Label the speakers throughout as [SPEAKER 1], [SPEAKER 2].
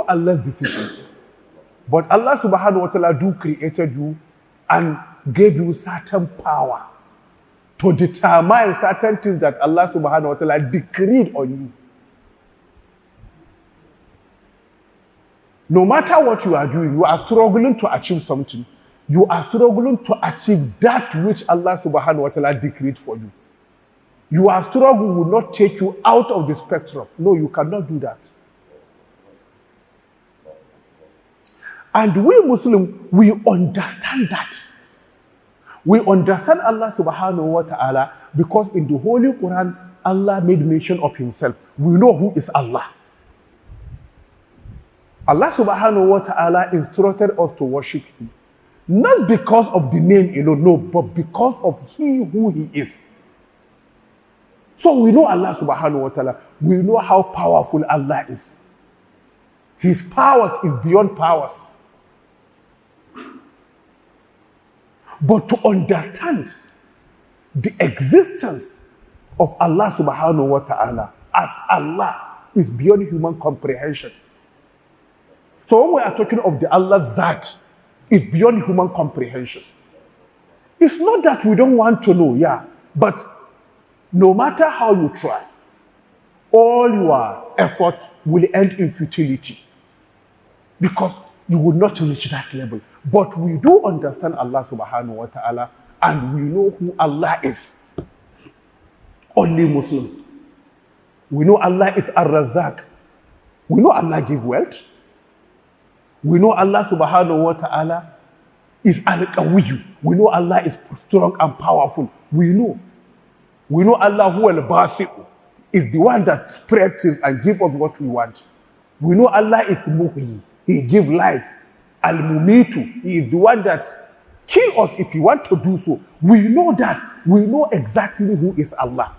[SPEAKER 1] Allah's decision. But Allah subhanahu wa ta'ala do created you and gave you certain power to determine certain things that Allah subhanahu wa ta'ala decreed on you. No matter what you are doing, you are struggling to achieve something. You are struggling to achieve that which Allah subhanahu wa ta'ala decreed for you. Your struggle will not take you out of the spectrum. No, you cannot do that. And we Muslims, we understand that. We understand Allah subhanahu wa ta'ala because in the Holy Quran, Allah made mention of himself. We know who is Allah. Allah subhanahu wa ta'ala instructed us to worship him. Not because of the name alone, no, but because of he who he is. So we know Allah subhanahu wa ta'ala. We know how powerful Allah is. His powers is beyond powers. But to understand the existence of Allah subhanahu wa ta'ala as Allah is beyond human comprehension. So when we are talking of the Allah Zat, it's beyond human comprehension. It's not that we don't want to know, yeah, but no matter how you try, all your effort will end in futility because you will not reach that level. But we do understand Allah subhanahu wa ta'ala and we know who Allah is. Only Muslims. We know Allah is Ar-Razzaq. We know Allah gives wealth. We know Allah subhanahu wa ta'ala is Al-Qawiyyu. We know Allah is strong and powerful. We know Allah who al-Basi'u is the one that spreads things and gives us what we want. We know Allah is Muhyi. He gives life. Al-Mumitu. He is the one that kills us if he wants to do so. We know that. We know exactly who is Allah.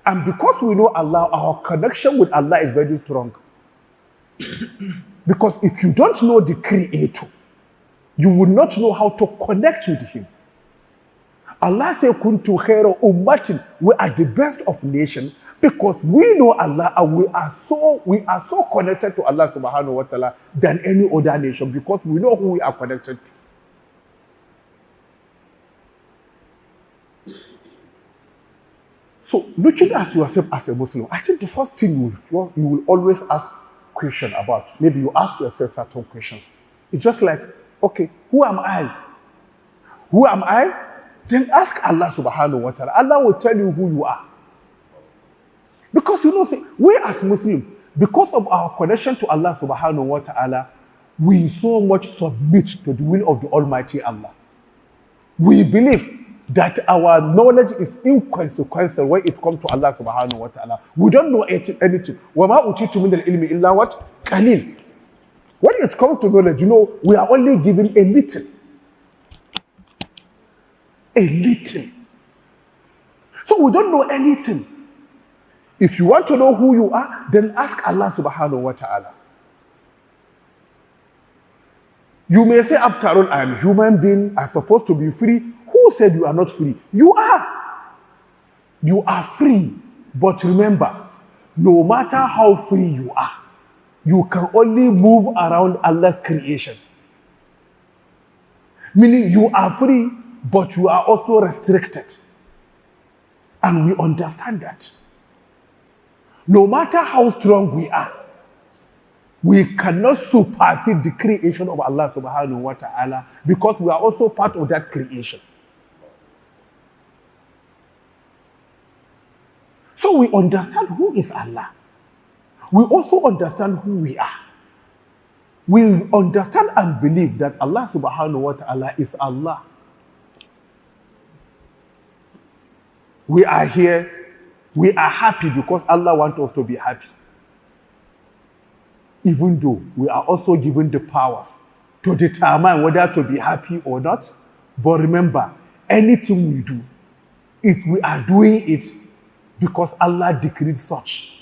[SPEAKER 1] And because we know Allah, our connection with Allah is very strong. Because if you don't know the Creator, you will not know how to connect with him. Allah said, Kuntu khairu ummatin. We are the best of nations because we know Allah and we are so connected to Allah subhanahu wa ta'ala than any other nation because we know who we are connected to. So looking at yourself as a Muslim, I think the first thing you will always ask question about, maybe you ask yourself certain questions. It's just like, okay, who am I? Who am I? Then ask Allah subhanahu wa ta'ala. Allah will tell you who you are. Because we as Muslims, because of our connection to Allah subhanahu wa ta'ala, we so much submit to the will of the Almighty Allah. We believe that our knowledge is inconsequential when it comes to Allah subhanahu wa ta'ala. We don't know anything. وَمَا أُوتِيتُ مِنَ الْعِلْمِ إِلَّا what? قَلِيلٌ. When it comes to knowledge, we are only given a little. A little. So we don't know anything. If you want to know who you are, then ask Allah subhanahu wa ta'ala. You may say, after all, I am a human being, I'm supposed to be free. Who said you are not free? You are. You are free. But remember, no matter how free you are, you can only move around Allah's creation. Meaning you are free, but you are also restricted. And we understand that. No matter how strong we are, we cannot supersede the creation of Allah subhanahu wa ta'ala because we are also part of that creation. So we understand who is Allah. We also understand who we are. We understand and believe that Allah subhanahu wa ta'ala is Allah. We are here. We are happy because Allah wants us to be happy. Even though we are also given the powers to determine whether to be happy or not. But remember, anything we do, if we are doing it because Allah decreed such.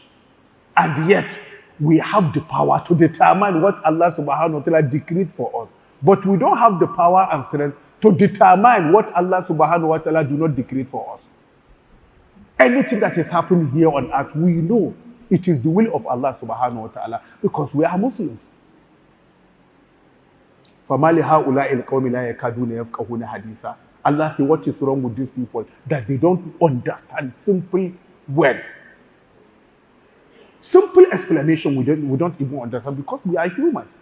[SPEAKER 1] And yet, we have the power to determine what Allah subhanahu wa ta'ala decreed for us. But we don't have the power and strength to determine what Allah subhanahu wa ta'ala do not decree for us. Anything that is happening here on earth, we know it is the will of Allah subhanahu wa ta'ala because we are Muslims. فَمَا لِهَؤُلَاءِ الْقَوْمِ لَا يَكَادُونَ يَفْقَهُونَ حَدِيثًا. Allah says, what is wrong with these people? That they don't understand simple words. Simple explanation we don't even understand because we are humans.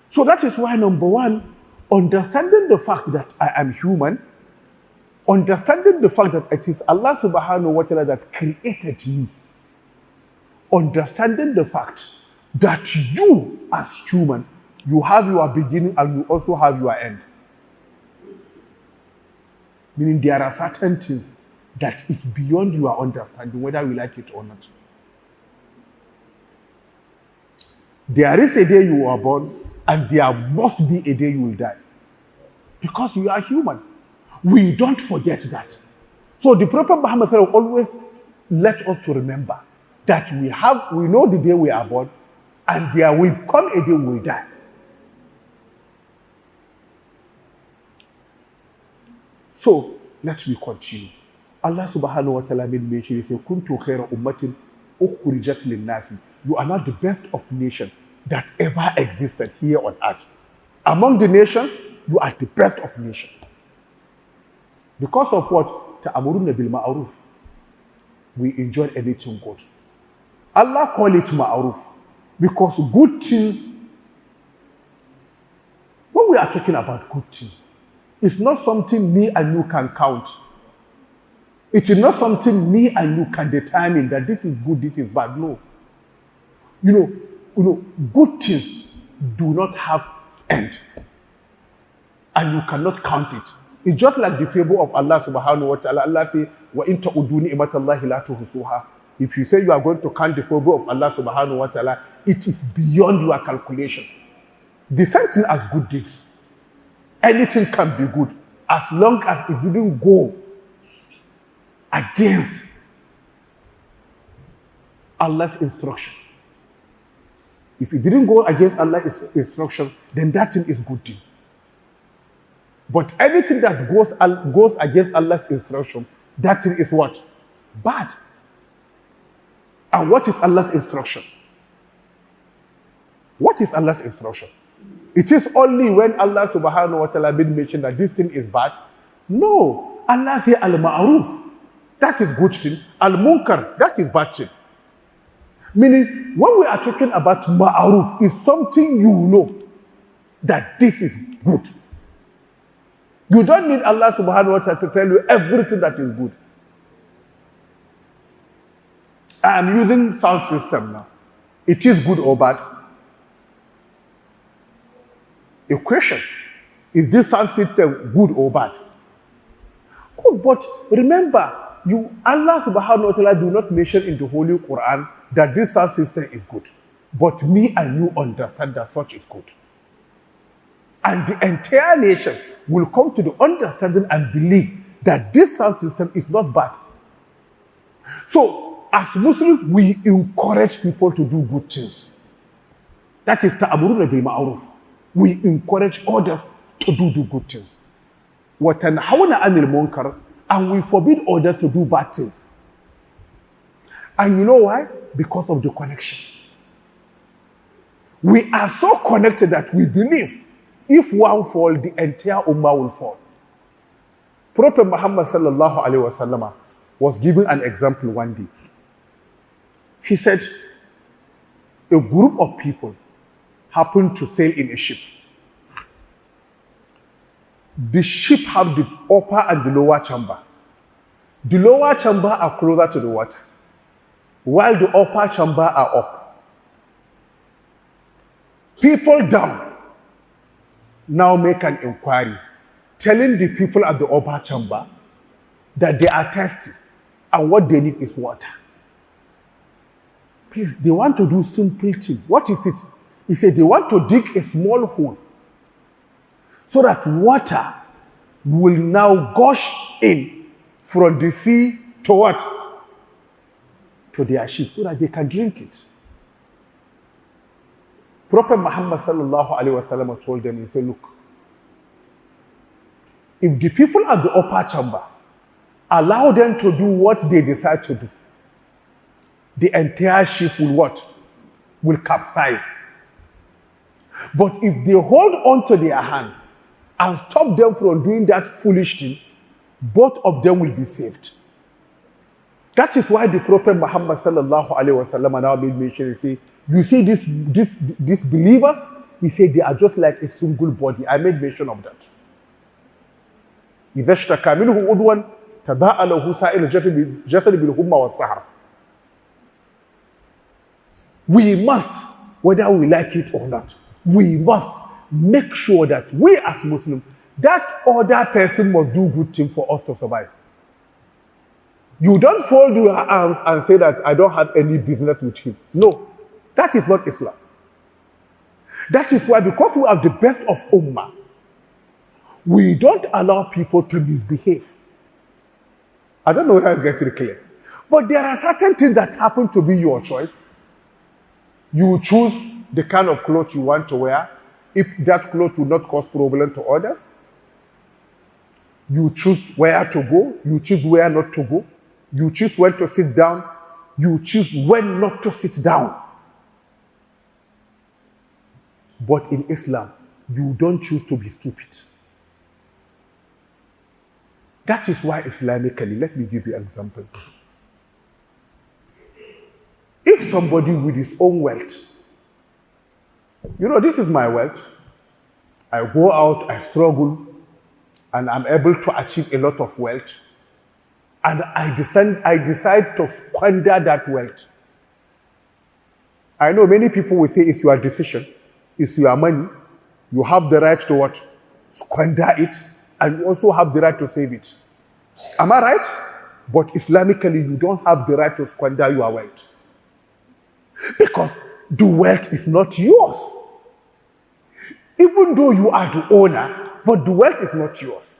[SPEAKER 1] So that is why, number one, understanding the fact that I am human, understanding the fact that it is Allah subhanahu wa ta'ala that created me, understanding the fact that you as human, you have your beginning and you also have your end. Meaning there are certain things that is beyond your understanding, whether we like it or not. There is a day you are born, and there must be a day you will die. Because you are human. We don't forget that. So the Prophet Muhammad always let us to remember that we know the day we are born, and there will come a day we will die. So let me continue. Allah subhanahu wa ta'ala made mention, if you kuntu khayra ummatin ukhrijat lin-nasi, you are not the best of nation that ever existed here on earth. Among the nations, you are the best of nations. Because of what? Ta'amuruna bil ma'ruf. We enjoy anything good. Allah call it ma'ruf because good things, when we are talking about good things, it's not something me and you can count. It is not something me and you can determine that this is good, this is bad. No. You know, good things do not have end. And you cannot count it. It's just like the fable of Allah subhanahu wa ta'ala. Allah says, وَإِن تَعُدُّوا نِعْمَةَ اللَّهِ لَا تُحْصُوهَا. If you say you are going to count the fable of Allah subhanahu wa ta'ala, it is beyond your calculation. The same thing as good deeds. Anything can be good as long as it didn't go against Allah's instructions. If it didn't go against Allah's instruction, then that thing is good thing. But anything that goes against Allah's instruction, that thing is what? Bad. And what is Allah's instruction? What is Allah's instruction? It is only when Allah subhanahu wa ta'ala made mention that this thing is bad. No. Allah says al-ma'ruf. That is good thing. Al-munkar. That is bad thing. Meaning, when we are talking about ma'ruf, it's something you know that this is good. You don't need Allah subhanahu wa ta'ala to tell you everything that is good. I am using sound system now. It is good or bad? A question. Is this sound system good or bad? Good, but remember, Allah subhanahu wa ta'ala do not mention in the Holy Quran that this sound system is good. But me and you understand that such is good. And the entire nation will come to the understanding and believe that this sound system is not bad. So, as Muslims, we encourage people to do good things. That is ta'amuruna bil ma'ruf. We encourage others to do good things. وَتَنْحَوْنَ عَنِ الْمُنْكَرِ. And we forbid others to do bad things. And you know why? Because of the connection. We are so connected that we believe if one fall, the entire Ummah will fall. Prophet Muhammad sallallahu alaihi wasallam was giving an example one day. He said, a group of people happened to sail in a ship. The ship have the upper and the lower chamber. The lower chamber are closer to the water, while the upper chamber are up. People down now make an inquiry, telling the people at the upper chamber that they are thirsty and what they need is water. Please, they want to do simple thing. What is it? He said they want to dig a small hole so that water will now gush in from the sea to what? To their ship, so that they can drink it. Prophet Muhammad sallallahu alaihi wasallam told them, he said, look, if the people at the upper chamber allow them to do what they decide to do, the entire ship will what? Will capsize. But if they hold on to their hand and stop them from doing that foolish thing, both of them will be saved. That is why the Prophet Muhammad sallallahu alaihi wasallam now made mention and say, you see these believers, he said they are just like a single body. I made mention of that. إذا اشتكى منه عضوا تضاء له سائر الجسد بالحمى والسهر. We must, whether we like it or not, we must make sure that we as Muslims, that other person must do good thing for us to survive. You don't fold your arms and say that I don't have any business with him. No, that is not Islam. That is why, because we have the best of Ummah, we don't allow people to misbehave. I don't know whether I get it clear. But there are certain things that happen to be your choice. You choose the kind of clothes you want to wear. If that clothes will not cause problem to others, you choose where to go. You choose where not to go. You choose when to sit down. You choose when not to sit down. But in Islam, you don't choose to be stupid. That is why Islamically, let me give you an example. If somebody with his own wealth, this is my wealth, I go out, I struggle, and I'm able to achieve a lot of wealth, and I decide to squander that wealth. I know many people will say it's your decision, it's your money, you have the right to what? Squander it, and you also have the right to save it. Am I right? But Islamically, you don't have the right to squander your wealth. Because the wealth is not yours. Even though you are the owner, but the wealth is not yours.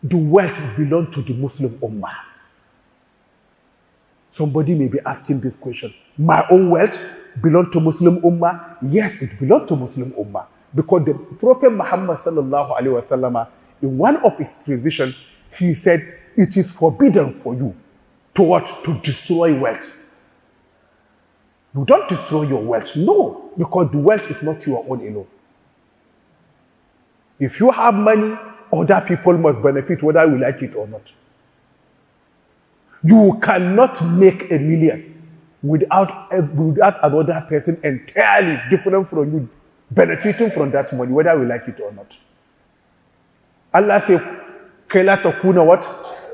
[SPEAKER 1] The wealth belongs to the Muslim Ummah. Somebody may be asking this question. My own wealth belongs to Muslim Ummah? Yes, it belongs to Muslim Ummah. Because the Prophet Muhammad sallallahu alaihi wasallam, in one of his traditions, he said, it is forbidden for you to what? To destroy wealth. You don't destroy your wealth. No, because the wealth is not your own alone. If you have money, other people must benefit whether you like it or not. You cannot make $1 million without another person entirely different from you benefiting from that money, whether you like it or not. Allah says, Kaila takuna what?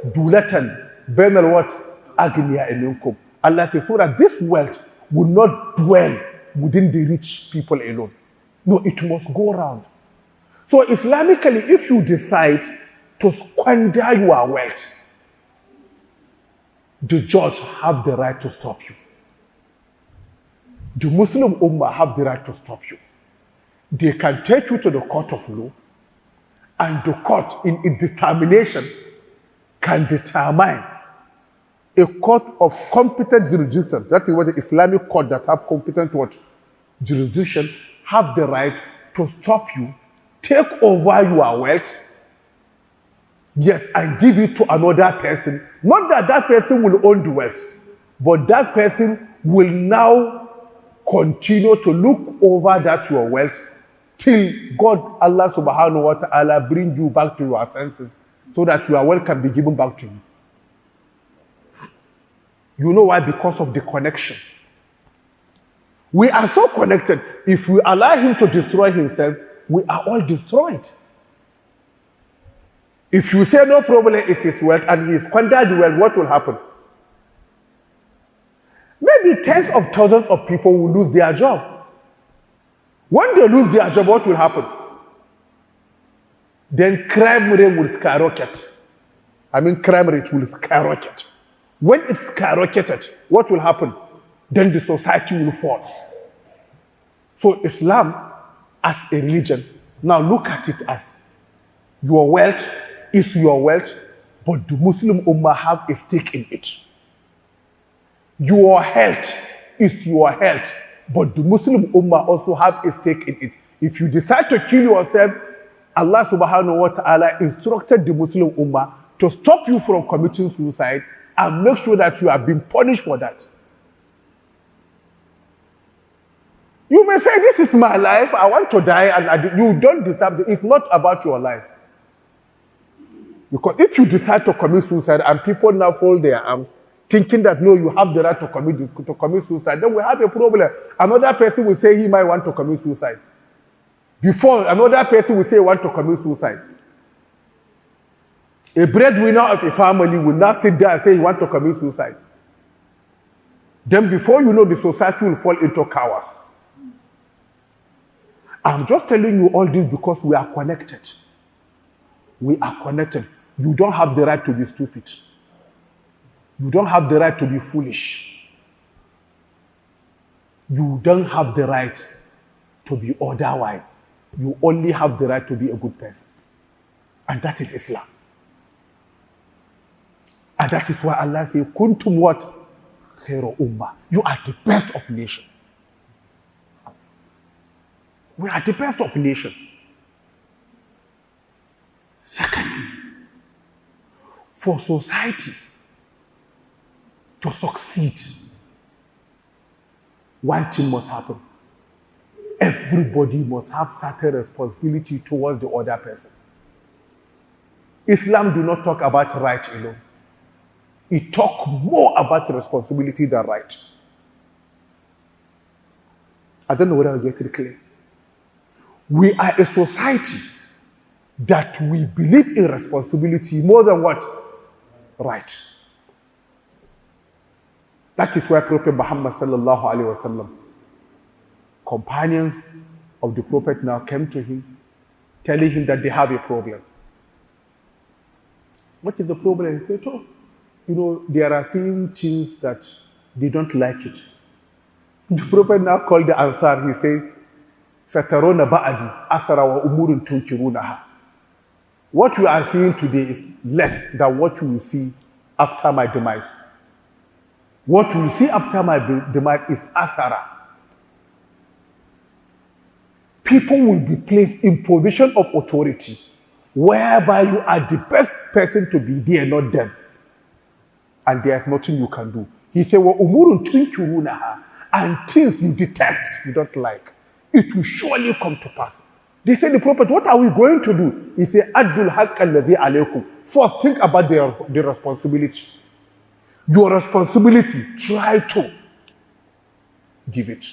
[SPEAKER 1] Dulatan, bainal what? Agniya minkum. Allah says, so that this wealth will not dwell within the rich people alone. No, it must go around. So Islamically, if you decide to squander your wealth, the judge have the right to stop you. The Muslim Ummah have the right to stop you. They can take you to the court of law, and the court, in its determination, can determine a court of competent jurisdiction. That is what the Islamic court that have competent what? Jurisdiction have the right to stop you, take over your wealth, yes, and give it to another person. Not that that person will own the wealth, but that person will now continue to look over that your wealth till God, Allah subhanahu wa ta'ala, bring you back to your senses so that your wealth can be given back to you. You know why? Because of the connection. We are so connected. If we allow him to destroy himself, we are all destroyed. If you say no problem is his wealth and he squandered the wealth, what will happen? Maybe tens of thousands of people will lose their job. When they lose their job, what will happen? Then crime rate will skyrocket. Crime rate will skyrocket. When it's skyrocketed, what will happen? Then the society will fall. So Islam, as a religion, now look at it as your wealth is your wealth, but the Muslim Ummah have a stake in it. Your health is your health, but the Muslim Ummah also have a stake in it. If you decide to kill yourself, Allah subhanahu wa ta'ala instructed the Muslim Ummah to stop you from committing suicide and make sure that you have been punished for that. You may say, this is my life, I want to die, and you don't deserve it. It's not about your life. Because if you decide to commit suicide and people now fold their arms, thinking that no, you have the right to commit suicide, then we have a problem. Another person will say he might want to commit suicide. Before, another person will say he want to commit suicide. A breadwinner of a family will now sit there and say he want to commit suicide. Then before you know, the society will fall into chaos. I'm just telling you all this because we are connected. We are connected. You don't have the right to be stupid. You don't have the right to be foolish. You don't have the right to be otherwise. You only have the right to be a good person. And that is Islam. And that is why Allah says, Kuntum what? Khairu Ummah. You are the best of nations. We are the best of nations. Secondly, for society to succeed, one thing must happen. Everybody must have certain responsibility towards the other person. Islam do not talk about right alone. It talks more about responsibility than right. I don't know whether I get it clear. We are a society that we believe in responsibility more than what? Right. That is why Prophet Muhammad sallallahu alaihi wasallam, companions of the Prophet now came to him, telling him that they have a problem. What is the problem? He said, oh, there are things that they don't like it. The Prophet now called the Ansar. He said, Satarona ba'adi asara wa umurun tunkirunaha. What you are seeing today is less than what you will see after my demise. What you will see after my demise is asara. People will be placed in position of authority whereby you are the best person to be there, not them. And there's nothing you can do. He said, wa umurun tunkirunaha, and things you detest, you don't like, it will surely come to pass. They said, the Prophet, what are we going to do? He said, Addul haqq alladhi alaykum. First, think about the responsibility. Your responsibility, try to give it.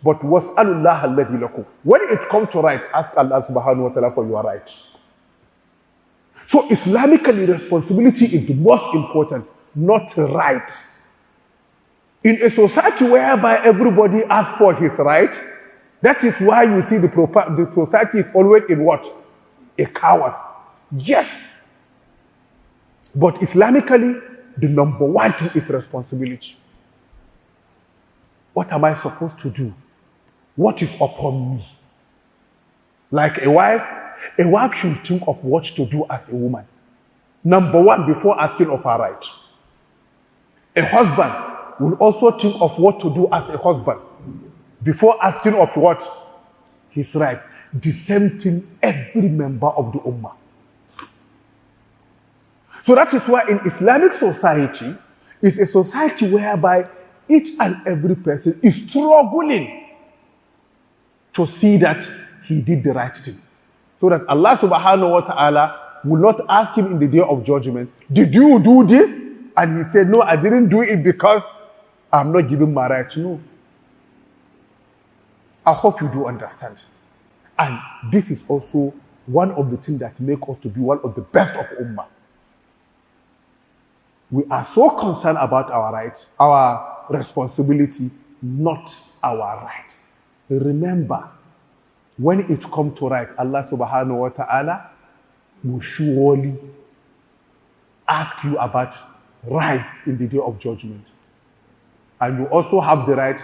[SPEAKER 1] But was'alullah alladhi lakum. When it comes to right, ask Allah subhanahu wa ta'ala for your right. So Islamically, responsibility is the most important, not right. In a society whereby everybody asks for his right, that is why you see the society is always in what? A chaos. Yes. But Islamically, the number one thing is responsibility. What am I supposed to do? What is upon me? Like a wife should think of what to do as a woman. Number one, before asking of her right. A husband will also think of what to do as a husband before asking of what? His right. The same thing every member of the Ummah. So that is why in Islamic society, it's a society whereby each and every person is struggling to see that he did the right thing. So that Allah subhanahu wa ta'ala will not ask him in the day of judgment, did you do this? And he said, no, I didn't do it because I'm not giving my right. No. I hope you do understand. And this is also one of the things that make us to be one of the best of Ummah. We are so concerned about our rights, our responsibility, not our right. Remember, when it comes to right, Allah subhanahu wa ta'ala will surely ask you about rights in the day of judgment. And you also have the right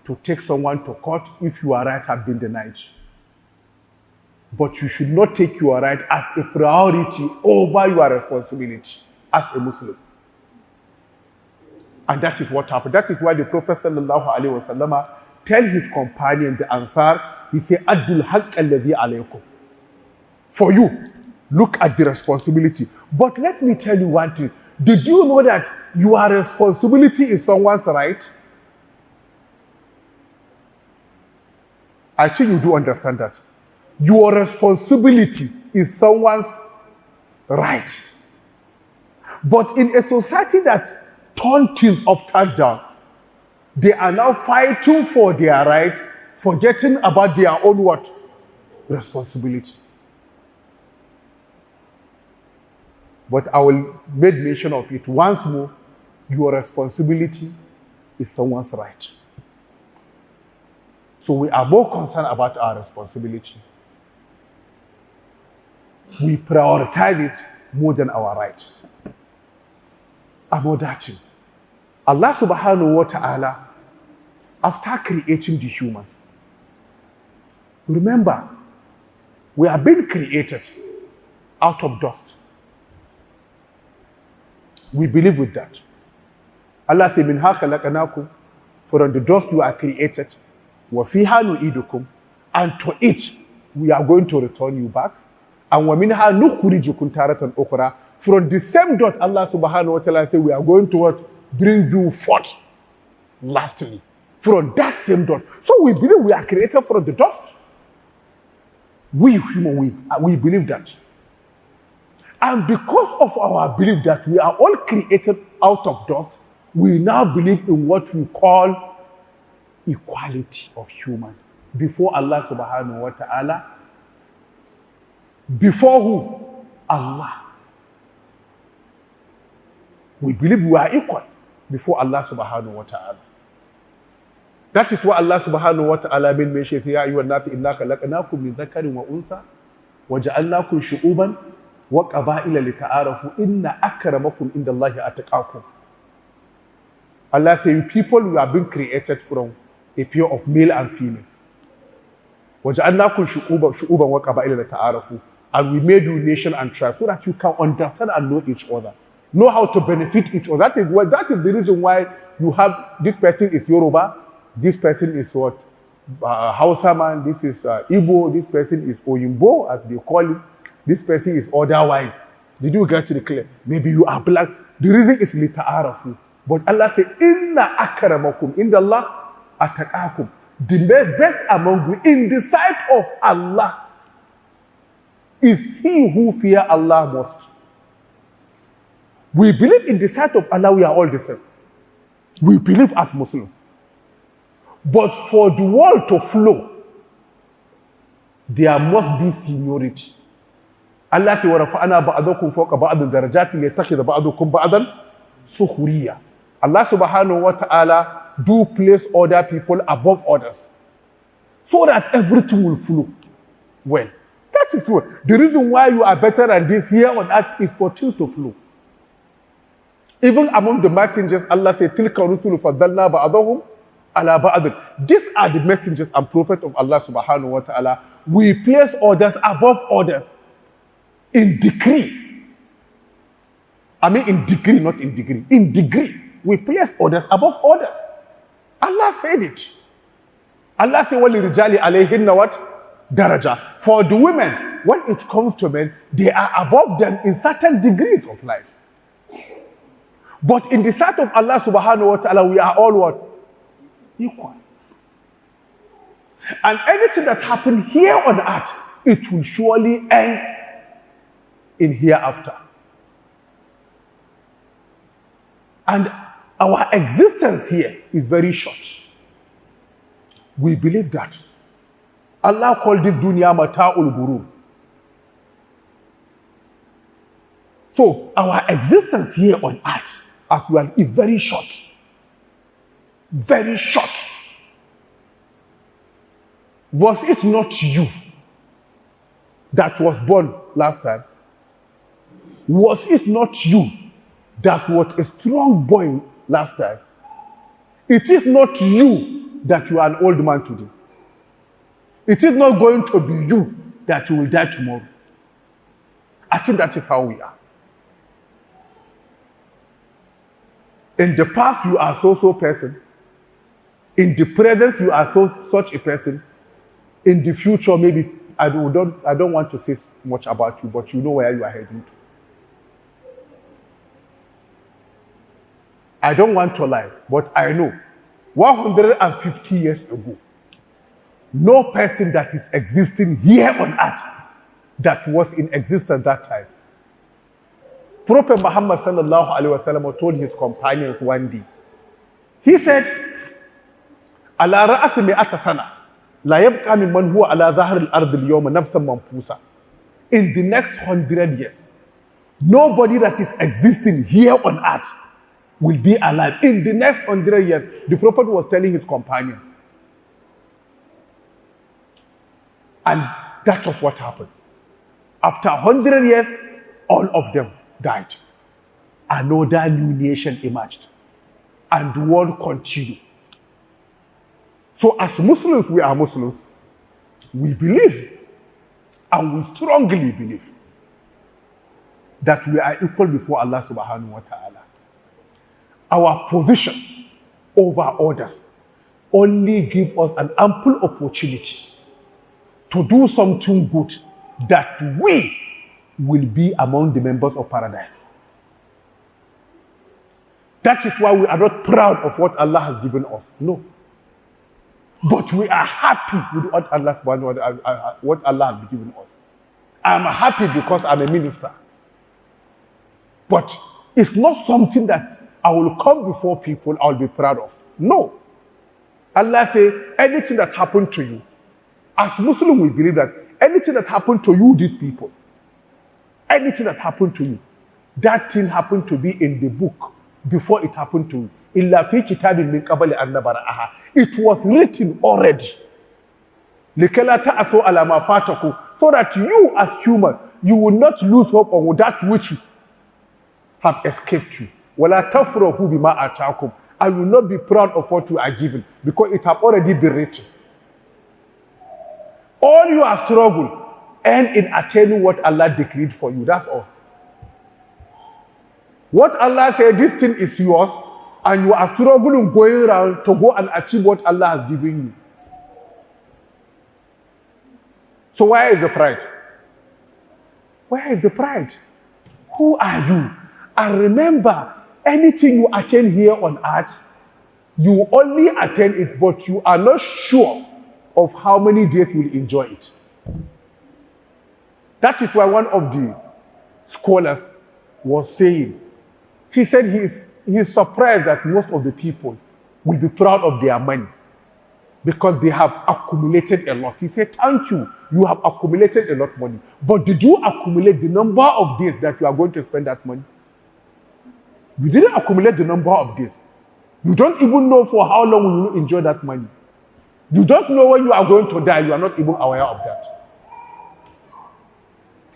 [SPEAKER 1] to take someone to court if your right have been denied. But you should not take your right as a priority over your responsibility as a Muslim. And that is what happened. That is why the Prophet sallallahu alaihi wasallam tell his companion, the Ansar, he said, Addul haqq alladhi alaykum. For you, look at the responsibility. But let me tell you one thing. Did you know that your responsibility is someone's right? I think you do understand that. Your responsibility is someone's right. But in a society that turned things upside down, they are now fighting for their right, forgetting about their own what? Responsibility. But I will make mention of it once more. Your responsibility is someone's right. So we are more concerned about our responsibility. We prioritize it more than our right. Another thing, Allah subhanahu wa ta'ala, after creating the humans, remember, we have been created out of dust. We believe with that. Allah said, "Minha khalaqnakum," from the dust you are created. Wa fiha nu'idukum, and to it we are going to return you back. And wa minha nukhrijukum taratan ukhra, from the same dust Allah subhanahu wa ta'ala said we are going to what? Bring you forth. Lastly, from that same dust. So we believe we are created from the dust. We human, we believe that. And because of our belief that we are all created out of dust, we now believe in what we call equality of humans before Allah subhanahu wa ta'ala. Before who? Allah. We believe we are equal before Allah subhanahu wa ta'ala. That is what Allah subhanahu wa ta'ala been mentioned here. You are not illa khalaqnakum min dhakarin wa untha wa ja'alnakum shu'uban wa qaba'ila lita'arafu inna akramakum indallahi atqakum. Allah says, people, you have been created from a pair of male and female. Wa ja'alnakum shu'uban wa qaba'ila lita'arafu. And we made you nation and tribe so that you can understand and know each other. Know how to benefit each other. That is the reason why you have this person is Yoruba, this person is what? Hausa man, this is Igbo, this person is Oyimbo, as they call it. This person is otherwise. Did you get it clear? Maybe you are black. The reason is lita'arafu. But Allah said, "Inna akramakum indallah ataqakum." The best among you in the sight of Allah is he who fear Allah most. We believe in the sight of Allah we are all the same. We believe as Muslims. But for the world to flow, there must be seniority. Allah says, وَرَفَعْنَا بَعْضَكُمْ فَوْقَ بَعْضٍ دَرَجَاتٍ لِيَتَّخِذَ بَعْضُكُمْ بَعْضًا سُخْرِيًّا. Allah subhanahu wa ta'ala do place other people above others so that everything will flow well. That is what. The reason why you are better than this here on earth is for things to flow. Even among the messengers, Allah said, تِلْكَ رُسُلُ فَضَّلْنَا بَعْضَهُمْ عَلَى بَعْضٍ. These are the messengers and prophets of Allah subhanahu wa ta'ala. We place others above others in degree. I mean in degree, not in degree. In degree. We place others above others. Allah said it. Allah said, وَلِرِجَالِ عَلَيْهِنَّ what? Daraja. For the women, when it comes to men, they are above them in certain degrees of life. But in the sight of Allah subhanahu wa ta'ala, we are all what? Equal. And anything that happened here on earth, it will surely end in hereafter. And our existence here is very short. We believe that. Allah called this dunya mata'ul ghurur. So our existence here on earth as well is very short. Very short. Was it not you that was born last time? Was it not you that was a strong boy last time? It is not you that you are an old man today. It is not going to be you that you will die tomorrow. I think that is how we are. In the past, you are so person. In the present, you are such a person. In the future, maybe I don't want to say much about you, but you know where you are heading to. I don't want to lie, but I know 150 years ago, No person that is existing here on earth that was in existence that time. Prophet Muhammad sallallahu alaihi wasallam told his companions one day. He said, "Ala ra'ath mi'ata sana, la yabqa mimman huwa ala zahr al-ard al-yawma nafsan manfusa." In the next 100 years, nobody that is existing here on earth will be alive. In the next 100 years, the Prophet was telling his companion. And that was what happened. After 100 years, all of them died. Another new nation emerged. And the world continued. So as Muslims, we are Muslims. We believe, and we strongly believe, that we are equal before Allah subhanahu wa ta'ala. Our position over others only gives us an ample opportunity to do something good that we will be among the members of paradise. That is why we are not proud of what Allah has given us. No. But we are happy with what Allah has given us. I'm happy because I'm a minister. But it's not something that I will come before people, I'll be proud of. No. Allah says, anything that happened to you, as Muslims, we believe that anything that happened to you, these people, anything that happened to you, that thing happened to be in the book before it happened to you. Illa fi kitabin min qabli an nabra'aha. It was written already. Likala ta'asu ala ma fatakum, so that you as human, you will not lose hope on that which have escaped you. Wala tafrahu bima atakum. I will not be proud of what you are given because it have already been written. All you are struggle and in attaining what Allah decreed for you. That's all. What Allah said, this thing is yours, and you are struggling going around to go and achieve what Allah has given you. So where is the pride? Where is the pride? Who are you? And remember, anything you attain here on earth, you only attain it, but you are not sure of how many days you will enjoy it. That is why one of the scholars was saying, he said he is surprised that most of the people will be proud of their money because they have accumulated a lot. He said, thank you, you have accumulated a lot of money. But did you accumulate the number of days that you are going to spend that money? You didn't accumulate the number of days. You don't even know for how long you will enjoy that money. You don't know when you are going to die. You are not even aware of that.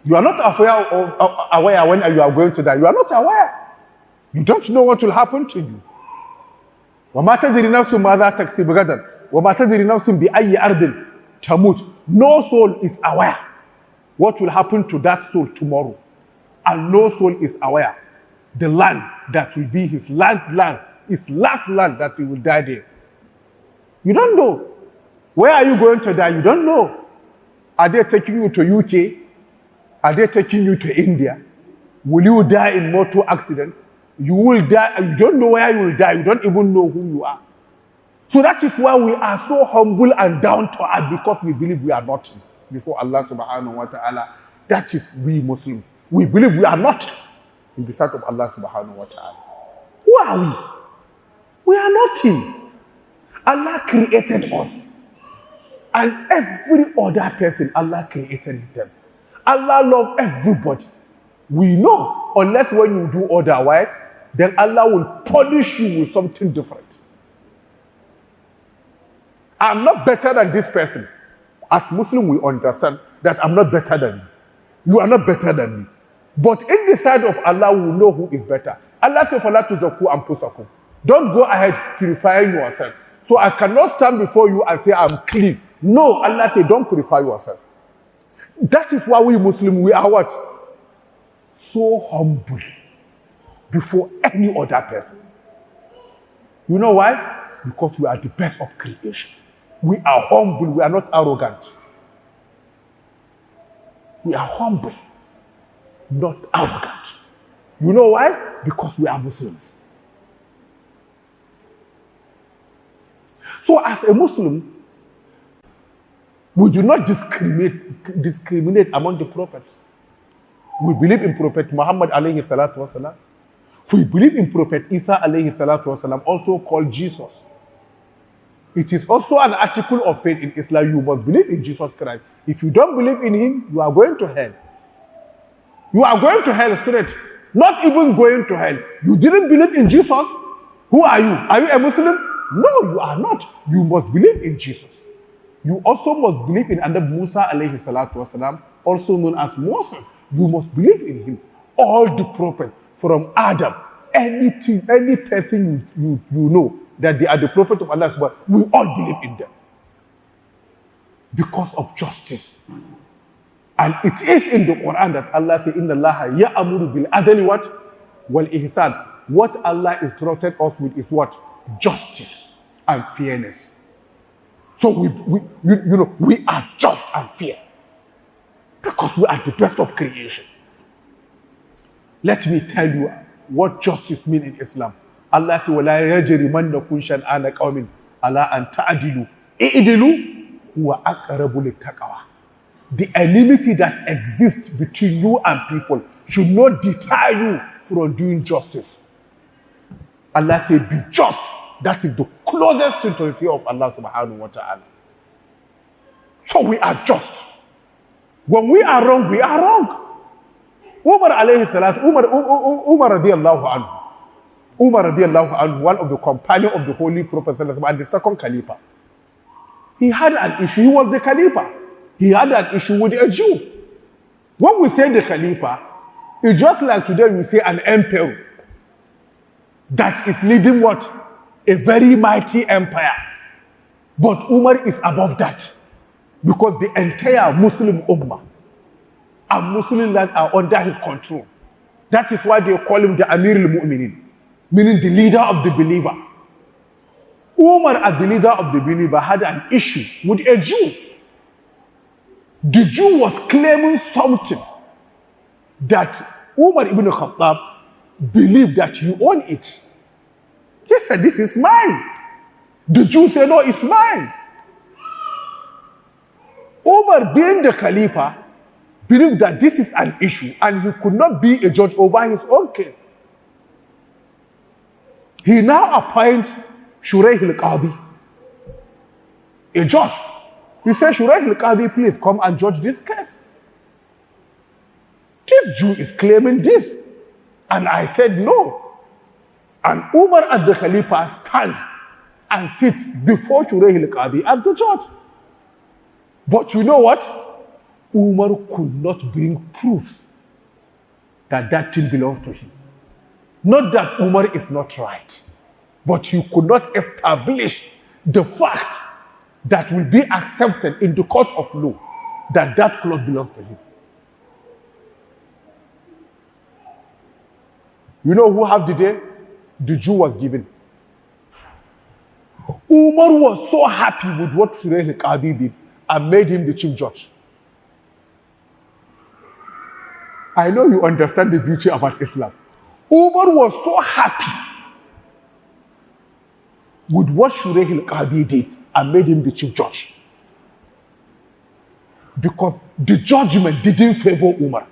[SPEAKER 1] You are not aware when you are going to die. You are not aware. You don't know what will happen to you. وَمَا تَدْرِي نَفْسٌ مَاذَا تَكْسِبُ غَدًا وَمَا تَدْرِي نَفْسٌ بِأَيِّ أَرْضٍ تَمُوتُ. No soul is aware what will happen to that soul tomorrow. And no soul is aware the land that will be his his last land that he will die there. You don't know. Where are you going to die? You don't know. Are they taking you to UK? Are they taking you to India? Will you die in motor accident? You will die. You don't know where you will die. You don't even know who you are. So that is why we are so humble and down to earth, because we believe we are nothing before Allah subhanahu wa ta'ala. That is we Muslims. We believe we are nothing in the sight of Allah subhanahu wa ta'ala. Who are we? We are nothing. Allah created us. And every other person, Allah created them. Allah loves everybody. We know, unless when you do otherwise, then Allah will punish you with something different. I'm not better than this person. As Muslim, we understand that I'm not better than you. You are not better than me. But in the sight of Allah, we know who is better. Allah says, "Fala tuzaku anfusakum." Don't go ahead purifying yourself. So I cannot stand before you and say I'm clean. No, Allah says, don't purify yourself. That is why we Muslims, we are what? So humble before any other person. You know why? Because we are the best of creation. We are humble, we are not arrogant. We are humble, not arrogant. You know why? Because we are Muslims. So as a Muslim, We do not discriminate among the prophets. We believe in Prophet Muhammad alayhi salatu wasalam. We believe in Prophet Isa alayhi salatu wasalam, also called Jesus. It is also an article of faith in Islam. You must believe in Jesus Christ. If you don't believe in him, you are going to hell. You are going to hell straight. Not even going to hell. You didn't believe in Jesus? Who are you? Are you a Muslim? No, you are not. You must believe in Jesus. You also must believe in Annabi Musa alayhi salatu wasalam, also known as Moses. You must believe in him. All the prophets, from Adam, any person you know that they are the prophet of Allah, but we all believe in them. Because of justice. And it is in the Quran that Allah says, Inna Allah ya'amuru bil adli what? Wal ihsan. What Allah instructed us with is what? Justice and fairness. So we are just and fair. Because we are the best of creation. Let me tell you what justice means in Islam. Allah says, وَلَا يَجْرِمَنَّكُمْ شَنْآنَ قَوْمٍ عَلَىٰ أَنْ تَعْدِلُوا إِعْدِلُوا هُوَ أَقْرَبُ لِلتَّقْوَىٰ. The enmity that exists between you and people should not deter you from doing justice. Allah says, be just. That is the closest thing to the fear of Allah subhanahu wa ta'ala. So we are just. When we are wrong, we are wrong. Umar radiallahu anhu. Umar radiallahu anhu, one of the companions of the Holy Prophet and the second Khalifa. He had an issue. He was the Khalifa. He had an issue with a Jew. When we say the Khalifa, it's just like today we say an emperor that is leading what? A very mighty empire. But Umar is above that. Because the entire Muslim Ummah and Muslim lands are under his control. That is why they call him the Amir al-Mu'minin, meaning the leader of the believer. Umar, as the leader of the believer, had an issue with a Jew. The Jew was claiming something that Umar ibn Khattab believed that he owned it. He said, this is mine. The Jew said, no, it's mine. Umar, being the Khalifa, believed that this is an issue and he could not be a judge over his own case. He now appoints Shuraih al-Qadi, a judge. He said, Shuraih al-Qadi, please come and judge this case. This Jew is claiming this. And I said no. And Umar as the Khalifa stand and sit before Shuraih al-Qadi as the judge. But you know what? Umar could not bring proofs that that thing belongs to him. Not that Umar is not right, but he could not establish the fact that will be accepted in the court of law that that cloth belongs to him. You know who have the day? The Jew was given. Umar was so happy with what Shuraih al-Qadi did and made him the chief judge. I know you understand the beauty about Islam. Umar was so happy with what Shuraih al-Qadi did and made him the chief judge. Because the judgment didn't favor Umar.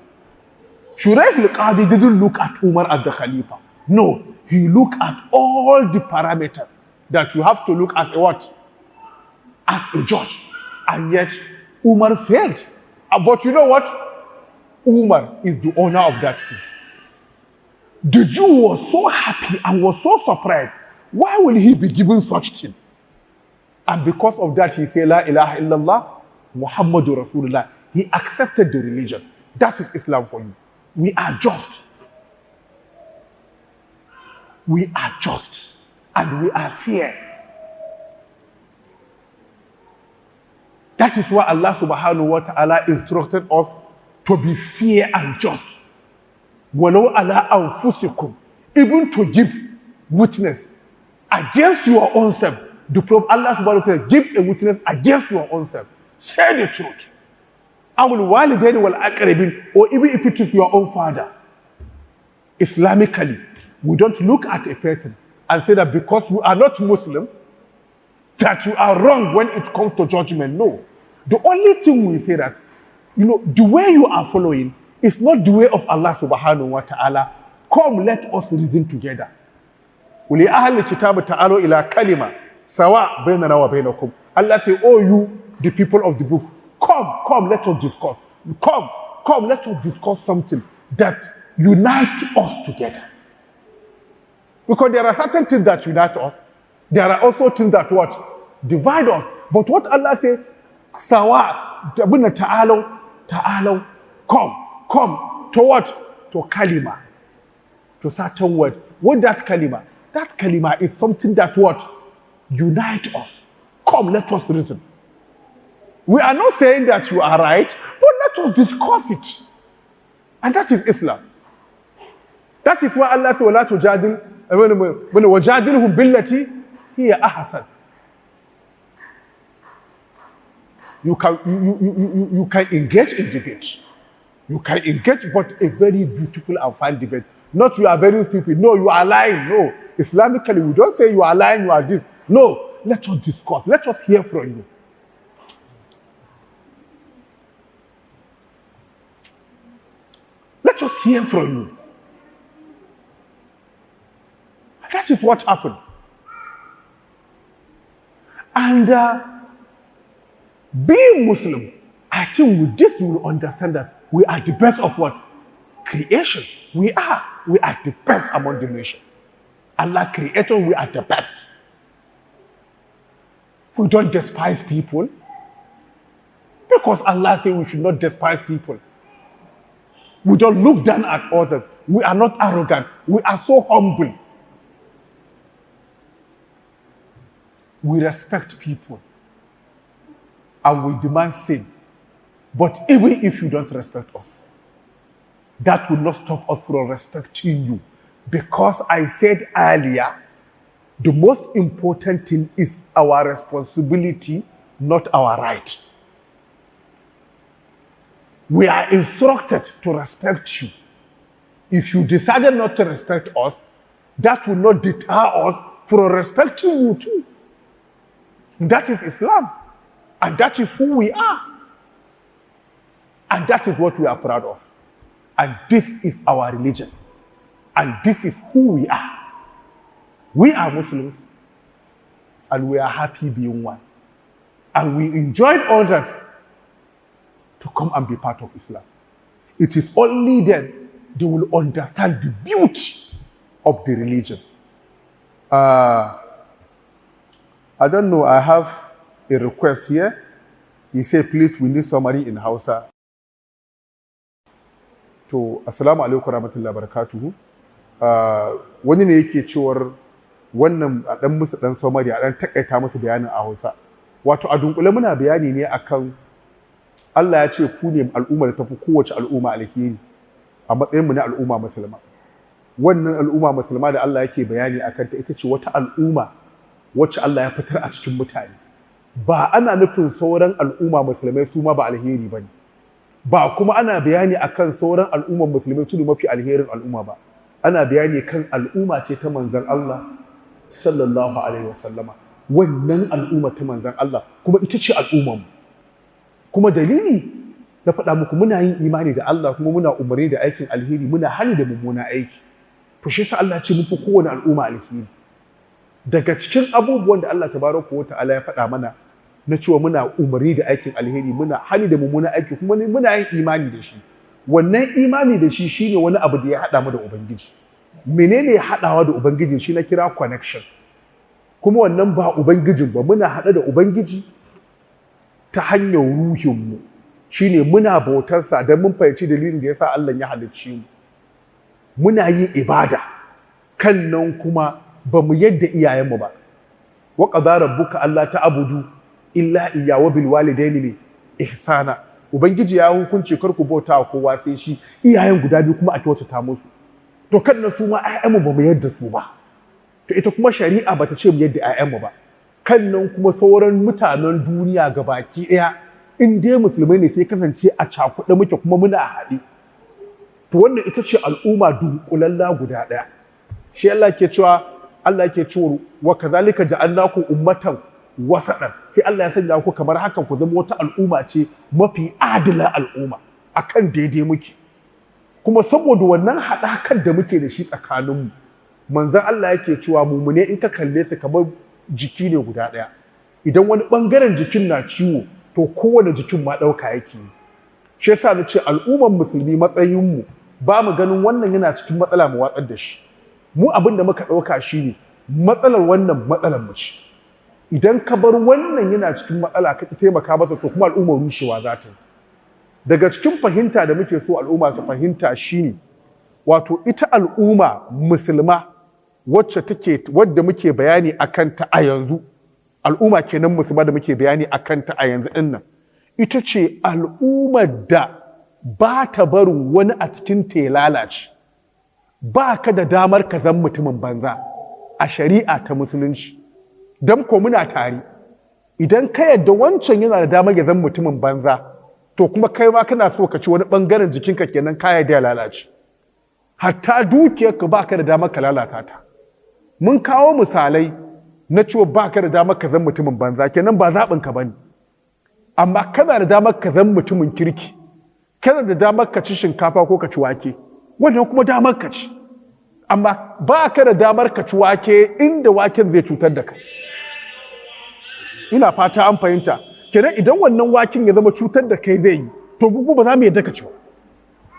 [SPEAKER 1] Shuraih al-Qadi didn't look at Umar as the Khalifa. No, he looked at all the parameters that you have to look at a what? As a judge. And yet, Umar failed. But you know what? Umar is the owner of that thing. The Jew was so happy and was so surprised. Why will he be given such thing? And because of that, he said, La ilaha illallah, Muhammadur Rasulullah. He accepted the religion. That is Islam for you. We are just. We are just. And we are fair. That is why Allah subhanahu wa ta'ala instructed us to be fair and just. وَلَوْ عَلَىٰ أَنفُسِكُمْ. Even to give witness against your own self. The Prophet Allah subhanahu wa ta'ala give a witness against your own self. Say the truth. أَوْ الْوَالِدَيْنِ وَالْأَقْرَبِينَ. Or even if it is your own father. Islamically, we don't look at a person and say that because you are not Muslim, that you are wrong when it comes to judgment. No. The only thing we say that, the way you are following is not the way of Allah subhanahu wa ta'ala. Come, let us reason together. Uli ahli kitab ta'alu ila kalima sawa bainana wa bainakum. Allah say, oh you, the people of the book, come, let us discuss. Come, let us discuss something that unite us together. Because there are certain things that unite us. There are also things that divide us. But what Allah says, sawa, ta'alu, come, to what? To kalima. To certain word. What that kalima? That kalima is something that unite us. Come, let us reason. We are not saying that you are right, but let us discuss it. And that is Islam. That is why Allah says, وَلَا تُجَادِلْ وَجَادِلْهُمْ بِالَّتِي هِيَ أَحْسَنُ. You can engage in debate. You can engage, but a very beautiful and fine debate. Not you are very stupid. No, you are lying. No. Islamically, we don't say you are lying, you are this. No. Let us discuss. Let us hear from you. Let us hear from you. That is what happened. And being Muslim, I think with this you will understand that we are the best of creation. We are the best among the nation. Allah created, we are the best. We don't despise people. Because Allah says we should not despise people. We don't look down at others. We are not arrogant. We are so humble. We respect people. And we demand same. But even if you don't respect us, that will not stop us from respecting you. Because I said earlier, the most important thing is our responsibility, not our right. We are instructed to respect you. If you decided not to respect us, that will not deter us from respecting you too. That is Islam. And that is who we are. And that is what we are proud of. And this is our religion. And this is who we are. We are Muslims. And we are happy being one. And we enjoin others to come and be part of Islam. It is only then they will understand the beauty of the religion. I don't know, I have a request here. He said, please, we need somebody in Hausa. To assalamu alaikum warahmatullahi wabarakatuhu. Wani ne yake cewar wannan a dan musu dan summary a dan takaita musu bayanin a Hausa. Wato a dunkule muna bayani ne akan Allah ya ce ku ne al'umma da tafi kowace al'umma alheri a matsayin mu na al'umma musulma. Wannan al'umma musulma da Allah yake bayani akan ta ita ce wata al'umma wacce Allah ya fitar a cikin mutane. Ba ana nufin sauran al'umma musulmai su ma ba alheri bane. Ba kuma ana bayani akan sauran al'umman musulmai su ne mafi alherin al'umma ba. Ana bayani kan al'umma ce ta manzon Allah sallallahu alaihi wasallama. Wannan al'umma ta manzon Allah kuma ita ce al'umman mu. Kuma dalili na faɗa muku muna yin imani da Allah kuma muna umarni da aikin alheri, muna hani da mummuna aiki. To shi yasa Allah ce mun fi kowane al'umma alheri. Daga cikin abubuwan da Allah tabaraka wa ta'ala ya faɗa mana na cewa muna umarni da aikin alheri, muna hani da mummuna aiki, kuma muna yin imani da shi. Wannan imani da shi shine wani abu da ya haɗa mu da Ubangiji. Menene ya haɗawa da Ubangiji? Shi na kira connection. Kuma wannan ba Ubangijin ba, muna haɗa da Ubangiji ta hanyar ruhinmu. Shine muna bautarsa don mun fahimci dalilin da yasa Allah ya halicce mu. Muna yin ibada, kan nan kuma ba mu yadda iyayenmu ba. Wa qadara rabbuka alla ta'budu illa iyyahu wa bil walidayni ihsana. Ubangiji ya hukunci kar ku bauta wa kowa sai shi, iyayen guda biyu kuma a kyautata musu. To kan nan su ma ƴaƴanmu ba mu yadda su ba. To ita kuma shari'a bata ce mu yadda ƴaƴanmu ba. Kan nan kuma sauran mutanen duniya gabaki ɗaya in dai musulmai ne sai kasance a cakuɗe muke kuma muna haɗe. To wannan ita ce al'umma dunkulalla guda ɗaya. Shi Allah ke cewa wa kazalika ja'alnakum ummatan wasaɗan, sai Allah ya sanya ku kamar hakan ku zama wata al'umma ce mafi adila al'umma, akan daidai muke. Kuma saboda wannan haɗakar da muke da shi tsakaninmu, manzon Allah yake cewa mumune in ka kalle su kamar jiki ne guda ɗaya. Idan wani ɓangaren jikin na ciwo, to kowane jikin ma ɗauka yake yi. Shi yasa na ce al'ummar musulmi matsayinmu ba mu ganin wannan yana cikin matsala mu watsar da shi. Mu abin da muka ɗauka shi ne matsalar wannan matsalar mu ce. Idan ka bar wannan yana cikin matsala ka taimaka masa, to kuma al'ummar rushewa za ta yi. Daga cikin fahimta da muke so al'umma ta fahimta shine, wato ita al'umma musulma wadda muke bayani akan ta a yanzu, al'umma kenan musulma da muke bayani akan ta a yanzu din nan, ita ce al'ummar da ba ta barin wani a cikin ta ya lalace. Ba ka da damar ka zan mutumin banza a shari'a ta musulunci, don ko muna tare. Idan ka yadda wancan yana da damar ya zan mutumin banza, to kuma kai ma kana so ka ci wani bangaren jikinka kenan ka yadda ya lalace. Hatta dukiyarka ba ka da damar ka lalata ta. Mun kawo misalai na cewa ba ka da damar ka zan mutumin banza, kenan ba zaɓinka ba ne. Amma kana da damar ka zan mutumin kirki, kana da damar ka ci shinkafa ko ka ci wake, wannan kuma damar ka ci. Amma ba ka da damar ka ci wake inda waken zai cutar da kai. Ina fata an fahimta. Kenan idan wannan waken ya zama cutar da kai zai yi, to bugu ba za mu yadda ka ci ba.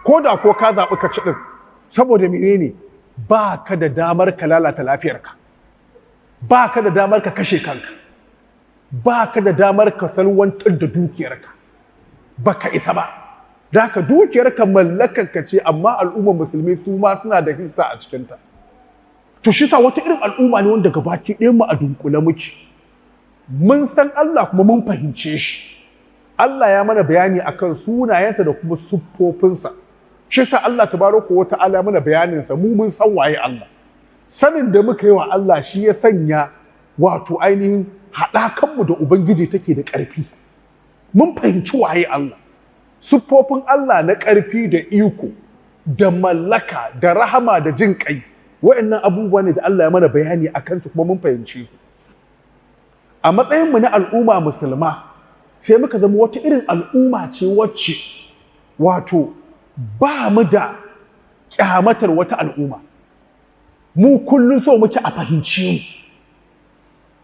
[SPEAKER 1] Ko da ko ka zaɓi ka ci ɗin, saboda menene? Ba ka da damar ka lalata lafiyarka, ba ka da damar ka kashe kanka, ba ka da damar ka salwantar da dukiyarka, ba ka isa ba. Da haka dukiyarka mallakarka ce, amma al'ummar musulmi su ma suna da hissa a cikinta. To shi sa wata irin al'umma ne wanda gabaki ɗayan mu a dunkule muke. Mun san Allah kuma mun fahimce shi. Allah ya mana bayani akan sunayensa da kuma siffofinsa. Shi sa Allah tabaraka wa ta'ala mana bayaninsa, mu mun san waye Allah. Sanin da muka yi wa Allah shi ya sanya wato ainihin haɗakanmu da Ubangiji take da ƙarfi. Mun fahimci waye Allah. Siffofin Allah na ƙarfi da iko da mallaka da rahama da jin ƙai, waɗannan abubuwa ne da Allah ya mana bayani a kansu kuma mun fahimci su. A matsayinmu na al'umma musulma, sai muka zama wata irin al'umma ce wacce wato ba mu da ƙyamatar wata al'umma. Mu kullum so muke a fahimci mu,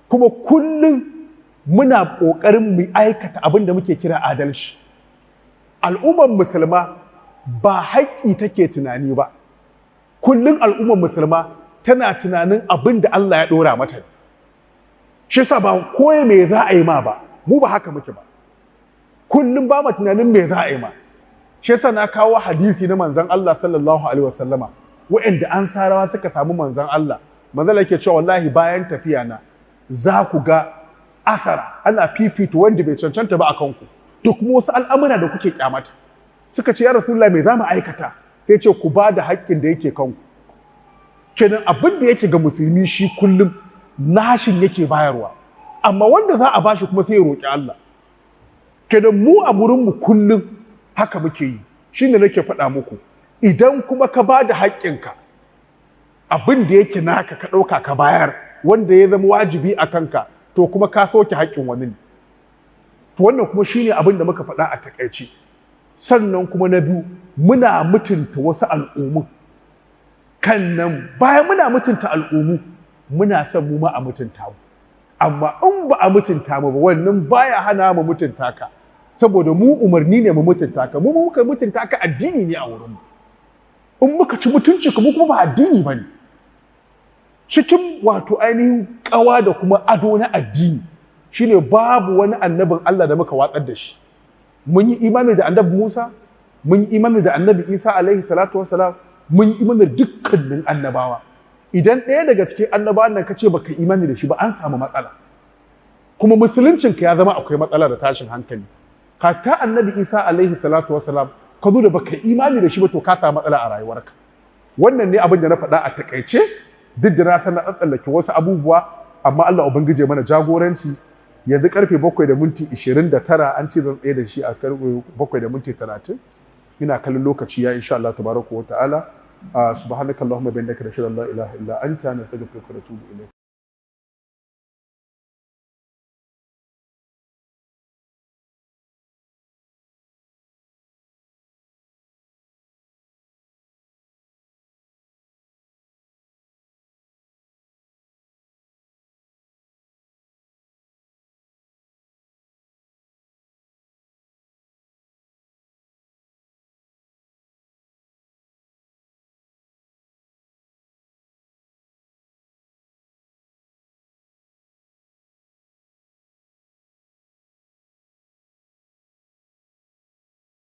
[SPEAKER 1] kuma kullum muna ƙoƙarin mu aikata abin da muke kira adalci. Al'ummar musulma ba haƙƙi take tunani ba. Kullum al'ummar musulma tana tunanin abin da Allah ya ɗora mata. Shi yasa ba koyi me za a yi ma ba, mu ba haka muke ba. Kullum ba mu tunanin me za a yi ma. Shi yasa na kawo hadisi na manzon Allah sallallahu alaihi wasallama, waɗanda ansarawa suka samu manzon Allah. Manzon yake cewa wallahi bayan tafiya na za ku ga asara, ana fifita wanda bai cancanta ba a kanku. To kuma wasu al'amura da kuke kyamata. Suka ce ya Rasulullah me za mu aikata? Sai ce ku ba da haƙƙin da yake kanku. Kenan abin da yake ga musulmi shi kullum nashin yake bayarwa. Amma wanda za a bashi kuma sai ya roƙi Allah. Kenan mu a wurinmu kullum haka muke yi. Shi ne nake faɗa muku. Idan kuma ka ba da haƙƙinka, abin da yake naka ka ɗauka ka bayar, wanda ya zama wajibi a kanka, to kuma ka soke haƙƙin wani ne. To wannan kuma shine abin da muka faɗa a takaice. Sannan kuma na biyu, muna mutunta wasu al'ummu. Kan nan bayan muna mutunta al'ummu, muna son mu ma a mutunta mu. Amma in ba a mutunta mu ba, wannan baya hana mu mutunta ka. Saboda mu umarni ne mu mutunta ka, mu muka mutunta ka addini ne a wurin mu. In muka ci mutunci mu kuma ba addini bane. Cikin wato ainihin ƙawa da kuma ado na addini shine babu wani annabin Allah da muka watsar da shi. Mun yi imani da annabi Musa, mun yi imani da annabi Isa alaihi salatu wassalam, mun yi imani da dukkanin annabawa. Idan ɗaya daga cikin annabawan nan kace baka imani da shi ba, an samu matsala. Kuma musuluncinka ya zama akwai matsala da tashin hankali. Hatta annabi Isa alaihi salatu wassalam, ka zo da baka imani da shi ba, to ka samu matsala a rayuwarka. Wannan ne abin da na faɗa a takaice, duk da na san na tsallake wasu abubuwa, amma Allah ubangije mana jagoranci. Yanzu karfe 7:29 an ce zan tsaye da shi a karfe 7:30. Ina kallon lokaci ya insha Allah tabaraka wa ta'ala. Subhanakallahumma bihamdika nashhadu an la ilaha illa anta nastaghfiruka wa natubu ilayk.